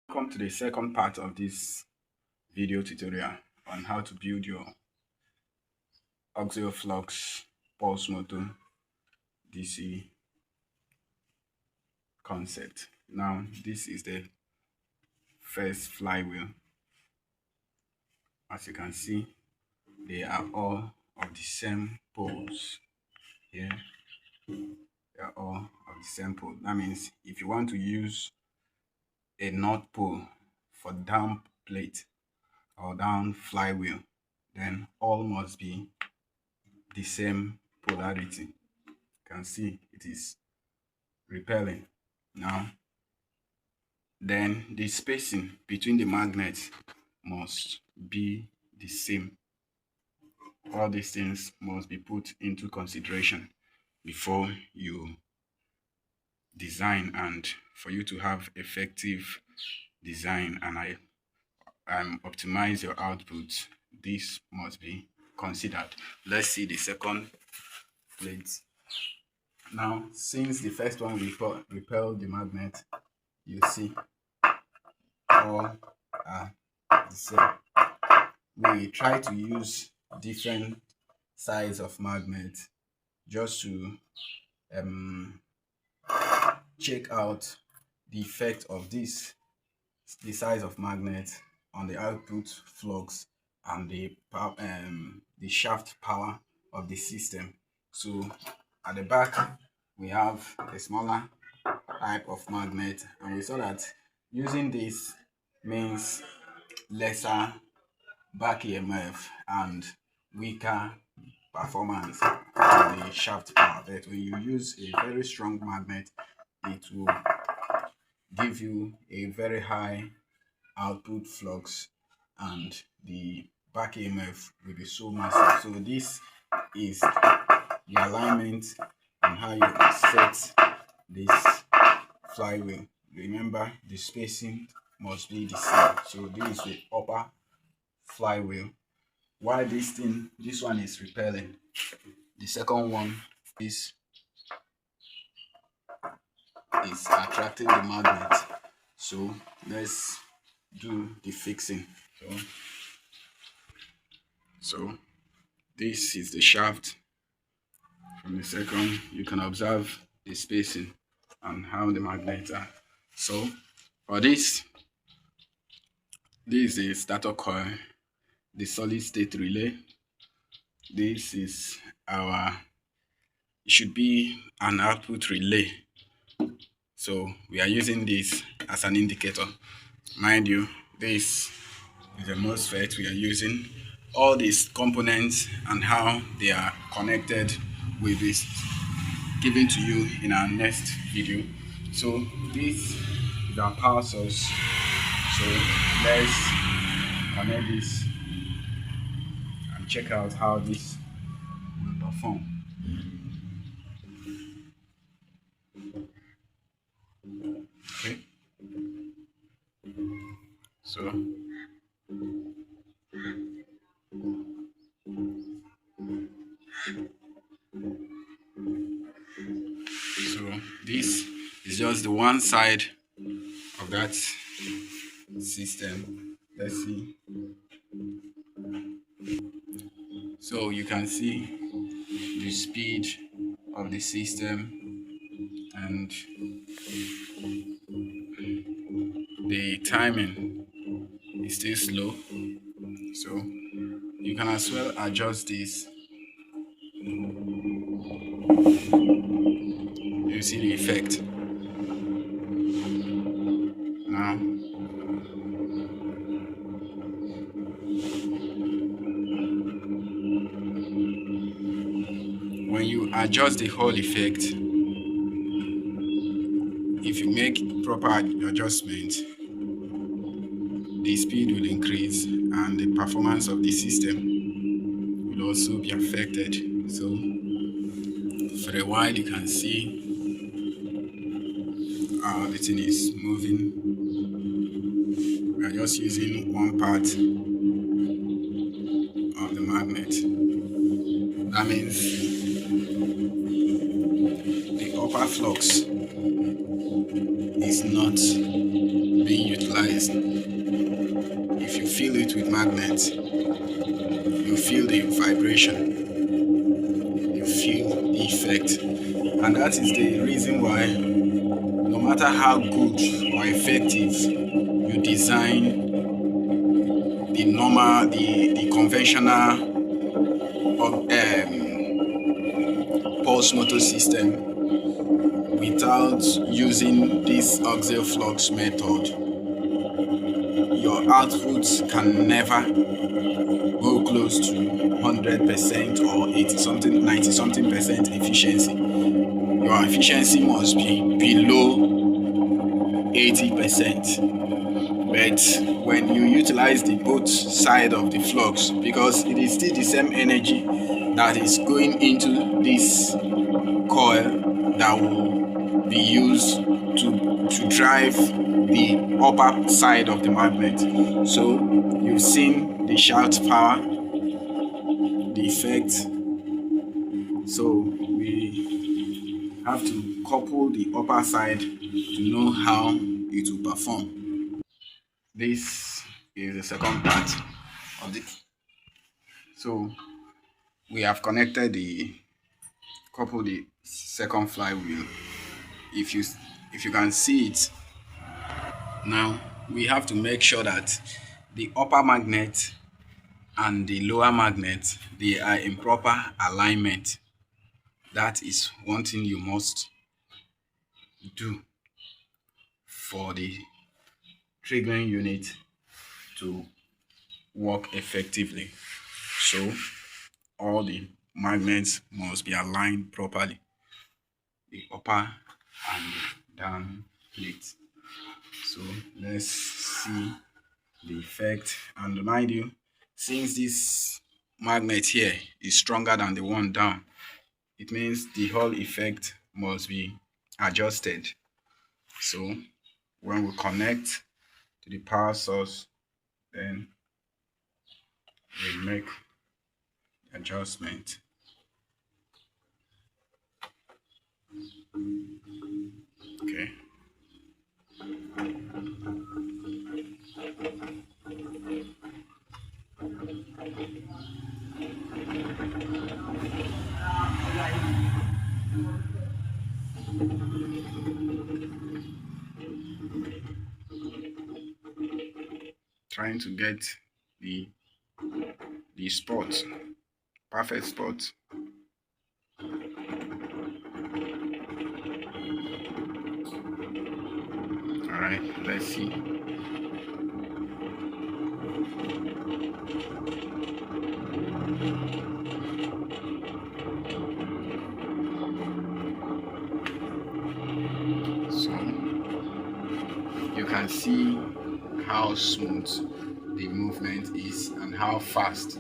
Welcome to the second part of this video tutorial on how to build your axial flux pulse motor DC concept. Now this is the first flywheel. As you can see, they are all of the same poles here. They are all of the same pole. That means if you want to use a north pole for down plate or down flywheel, then all must be the same polarity. You can see it is repelling. Now then the spacing between the magnets must be the same. All these things must be put into consideration before you design, and for you to have effective design and optimize your output, this must be considered. Let's see the second plate. Now, since the first one repelled the magnet, you see all are the same. We try to use different size of magnet just to check out the effect of the size of magnet on the output flux and the shaft power of the system. So at the back we have a smaller type of magnet, and we saw that using this means lesser back EMF and weaker performance of the shaft power. But when you use a very strong magnet, it will give you a very high output flux and the back EMF will be so massive. So this is the alignment and how you set this flywheel. Remember, the spacing must be the same. So this is the upper flywheel. Why this one is repelling, the second one is attracting the magnet. So let's do the fixing. So this is the shaft. From the second, you can observe the spacing and how the magnets are. So for this is the stator coil, the solid state relay. This is it should be an output relay. So we are using this as an indicator. Mind you, this is the MOSFET we are using. All these components and how they are connected will be given to you in our next video. So this is our power source. So let's connect this and check out how this will perform. Okay. So this is just the one side of that system. Let's see. So you can see the speed of the system and the timing is still slow. So you can as well adjust this. You see the effect. Now when you adjust the whole effect, if you make proper adjustment, the speed will increase and the performance of the system will also be affected. So for a while you can see how the thing is moving. We are just using one part of the magnet. That means the upper flux is not being utilized is, if you fill it with magnets, you feel the vibration, you feel the effect. And that is the reason why no matter how good or effective you design the conventional pulse motor system, without using this axial flux method, your outputs can never go close to 100% or 80 something, 90 something percent efficiency. Your efficiency must be below 80%. But when you utilize the both side of the flux, because it is still the same energy that is going into this coil that will be used to drive the upper side of the magnet. So you've seen the shaft power, the effect. So we have to couple the upper side to know how it will perform. This is the second part of it. So we have connected couple the second flywheel. If you can see it now, we have to make sure that the upper magnet and the lower magnet, they are in proper alignment. That is one thing you must do for the triggering unit to work effectively. So all the magnets must be aligned properly, the upper and the down plate. So let's see the effect. And mind you, since this magnet here is stronger than the one down, it means the whole effect must be adjusted. So when we connect to the power source, then we make the adjustment. Okay. Trying to get the spot, perfect spot. All right, let's see. So you can see how smooth the movement is and how fast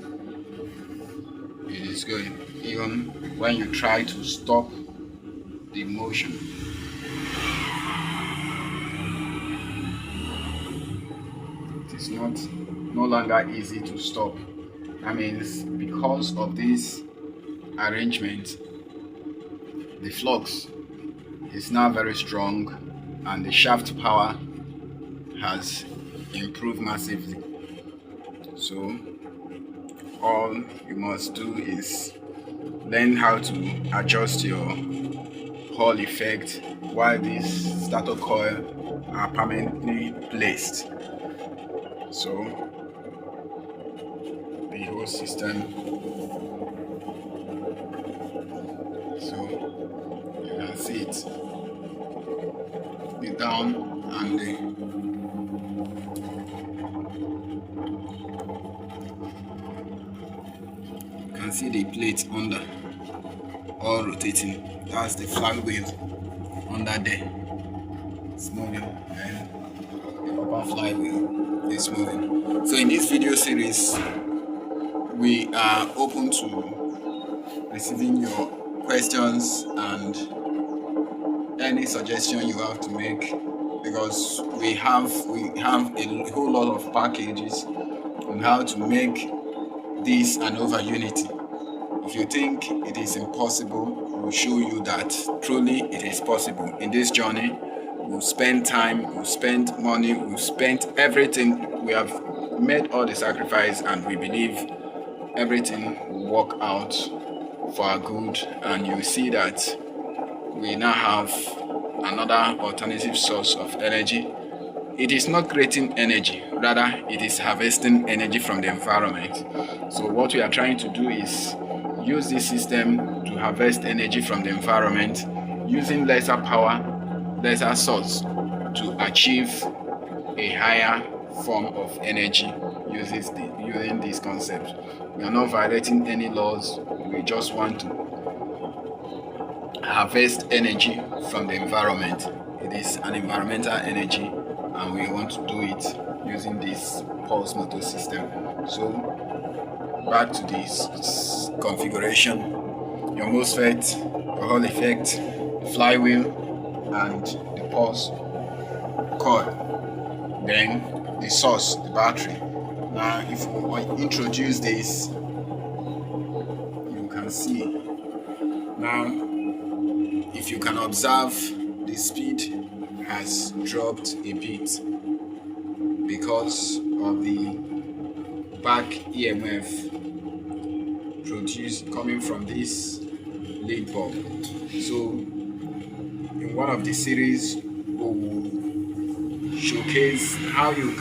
it is going, even when you try to stop the motion. It is no longer easy to stop. I mean, because of this arrangement, the flux is now very strong and the shaft power has improved massively. So all you must do is learn how to adjust your Hall effect while these stator coil are permanently placed. So the whole system, so you can see it, the down and the you can see the plate under all rotating. That's the flywheel under there. It's moving, and the upper flywheel is moving. So in this video series, we are open to receiving your questions and any suggestion you have to make, because we have a whole lot of packages on how to make this an over unity. If you think it is impossible, we'll show you that truly it is possible. In this journey, we've spent time, we've spent money, we've spent everything. We have made all the sacrifice, and we believe everything will work out for our good. And you see that we now have another alternative source of energy. It is not creating energy, rather it is harvesting energy from the environment. So what we are trying to do is use this system to harvest energy from the environment using lesser power, lesser source, to achieve a higher form of energy using this concept. We are not violating any laws, we just want to harvest energy from the environment. It is an environmental energy, and we want to do it using this pulse motor system. So back to this configuration: your MOSFET, your Hall effect, flywheel, and the pulse coil. Then the source, the battery. Now if we introduce this, you can see. Now if you can observe, the speed has dropped a bit because of the back EMF produced coming from this lead bulb. So in one of the series, we will showcase how you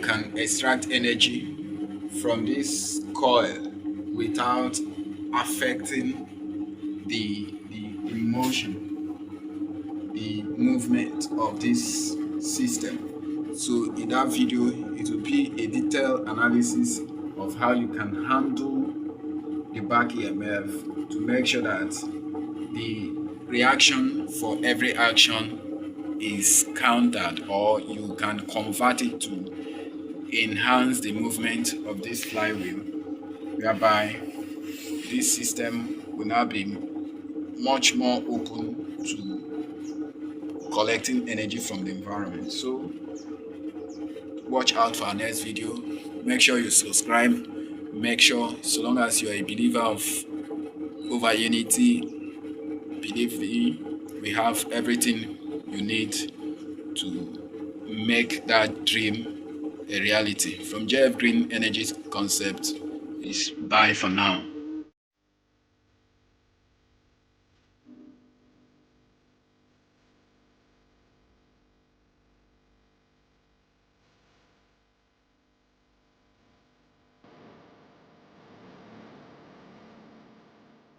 can extract energy from this coil without affecting the motion, the movement of this system. So in that video, it will be a detailed analysis of how you can handle the back EMF to make sure that the reaction for every action is countered, or you can convert it to enhance the movement of this flywheel, whereby this system will now be much more open to collecting energy from the environment. So watch out for our next video. Make sure you subscribe. Make sure, so long as you are a believer of over unity, believe me, we have everything you need to make that dream a reality. From JF Green Energy Concept, is bye for now.